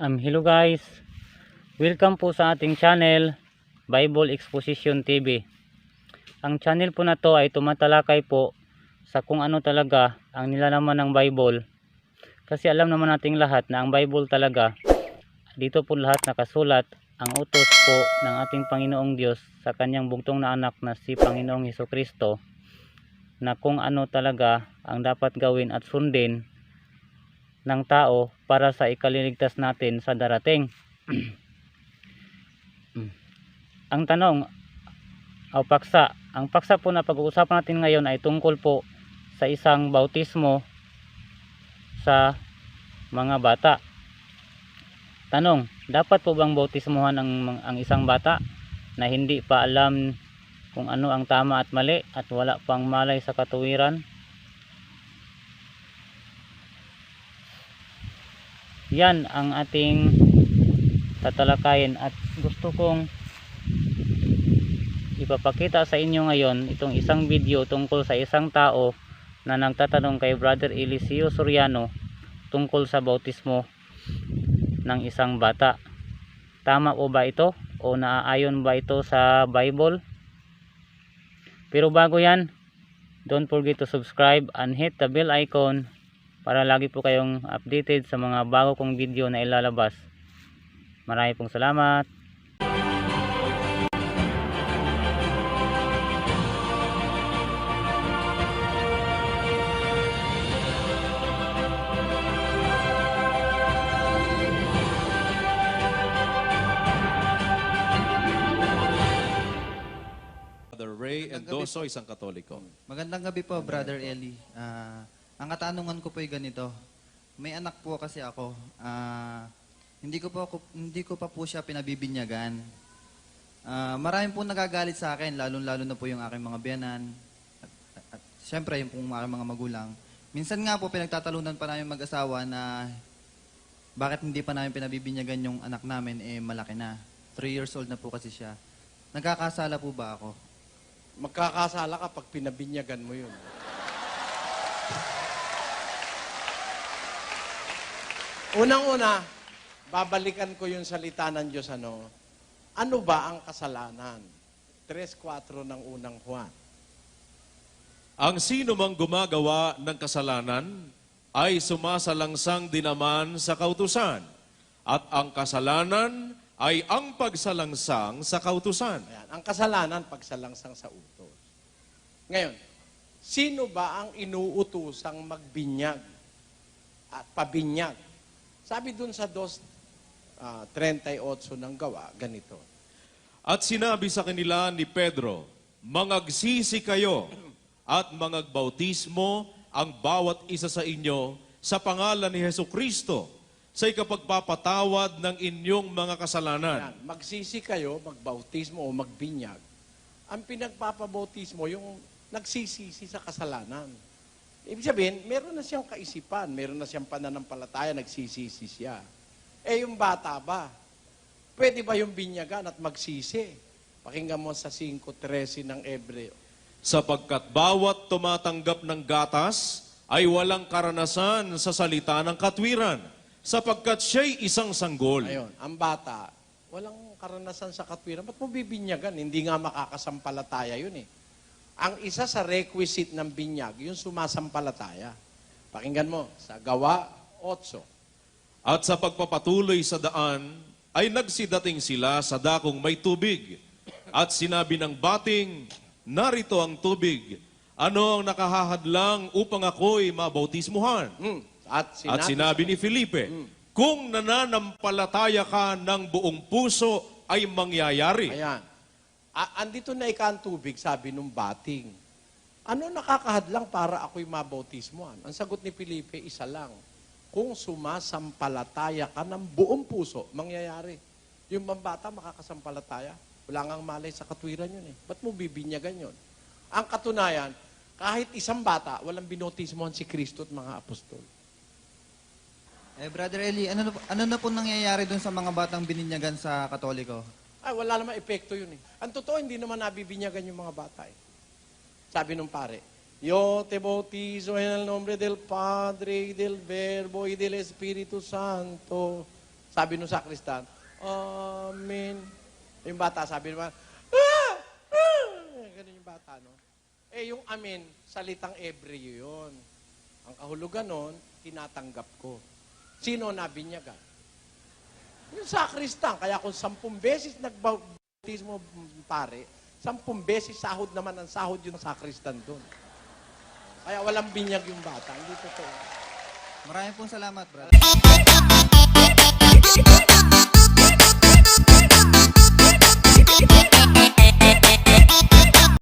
Hello guys, welcome po sa ating channel, Bible Exposition TV. Ang channel po na to ay tumatalakay po sa kung ano talaga ang nilalaman ng Bible. Kasi alam naman nating lahat na ang Bible talaga, dito po lahat nakasulat ang utos po ng ating Panginoong Diyos sa kanyang bugtong na anak na si Panginoong Hesukristo, na kung ano talaga ang dapat gawin at sundin ng tao para sa ikaliligtas natin sa darating. Ang tanong o paksa, ang paksa po na pag-uusapan natin ngayon ay tungkol po sa isang bautismo sa mga bata. Tanong, dapat po bang bautismuhan ang isang bata na hindi pa alam kung ano ang tama at mali at wala pang malay sa katuwiran? Yan ang ating tatalakayin at gusto kong ipapakita sa inyo ngayon itong isang video tungkol sa isang tao na nagtatanong kay Brother Eliseo Soriano tungkol sa bautismo ng isang bata. Tama po ba ito o naaayon ba ito sa Bible? Pero bago yan, don't forget to subscribe and hit the bell icon para lagi po kayong updated sa mga bago kong video na ilalabas. Marami pong salamat. Brother Ray Endoso, isang Katoliko. Magandang gabi po, Brother Eli. Ang katanungan ko po ay ganito. May anak po kasi ako. Hindi ko pa po siya pinabibinyagan. Maraming po nagagalit sa akin, lalo na po yung aking mga biyanan. At syempre, yung pong aking mga magulang. Minsan nga po, pinagtatalunan pa namin mag-asawa na bakit hindi pa namin pinabibinyagan yung anak namin, malaki na. 3 years old na po kasi siya. Nagkakasala po ba ako? Magkakasala ka pag pinabinyagan mo yun. Unang-una, babalikan ko yung salita ng Diyos. Ano ba ang kasalanan? 3:4 ng unang Juan. Ang sino mang gumagawa ng kasalanan ay sumasalangsang din naman sa kautusan. At ang kasalanan ay ang pagsalangsang sa kautusan. Ayan, ang kasalanan, pagsalangsang sa utos. Ngayon, sino ba ang inuutusang magbinyag at pabinyag? Sabi dun sa 2:38 ng gawa, ganito. At sinabi sa kanila ni Pedro, mangagsisi kayo at mangagbautismo ang bawat isa sa inyo sa pangalan ni Hesukristo sa ikapagpapatawad ng inyong mga kasalanan. Ayan, magsisi kayo, magbautismo o magbinyag. Ang pinagpapabautismo, yung nagsisisi sa kasalanan. Ibig sabihin, meron na siyang kaisipan, meron na siyang pananampalataya, nagsisisi siya. Yung bata ba? Pwede ba yung binyagan at magsisi? Pakinggan mo sa 5:13 ng Hebreo. Sapagkat bawat tumatanggap ng gatas ay walang karanasan sa salita ng katwiran, sapagkat siya'y isang sanggol. Ayun, ang bata, walang karanasan sa katwiran. Ba't mo bibinyagan? Hindi nga makakasampalataya yun eh. Ang isa sa requisite ng binyag, yung sumasampalataya. Pakinggan mo, sa Gawa 8. At sa pagpapatuloy sa daan, ay nagsidating sila sa dakong may tubig. At sinabi ng bating, narito ang tubig. Ano ang nakahahadlang upang ako'y mabautismuhan? At Sinabi ni Felipe, kung nananampalataya ka ng buong puso, ay mangyayari. Ayan. Andito na ang tubig, sabi nung bating. Ano nakakahadlang para ako'y mabautismuhan? Ang sagot ni Felipe, isa lang. Kung sumasampalataya ka ng buong puso, mangyayari. Yung bata makakasampalataya. Wala ngang malay sa katwiran yun eh. Ba't mo bibinyagan yun? Ang katunayan, kahit isang bata, walang binautismuhan si Kristo at mga apostol. Brother Eli, ano na po nangyayari dun sa mga batang bininyagan sa Katoliko? Ay, wala naman epekto yun eh. Ang totoo, hindi naman nabibinyagan yung mga bata eh. Sabi nung pare, Yo te bautizo en el nombre del Padre, y del Verbo, y del Espíritu Santo. Sabi nung sakristan, Amen. Yung bata, sabi naman, ganun yung bata, no? Eh, yung amen, salitang Ebreo yun. Ang kahulugan nun, tinatanggap ko. Sino nabinyagan? Yung sakristan. Kaya kung 10 beses nagbautismo pare, 10 beses sahod naman ang sahod yung sakristan doon. Kaya walang binyag yung bata. Hindi totoo. Maraming pong salamat, brother.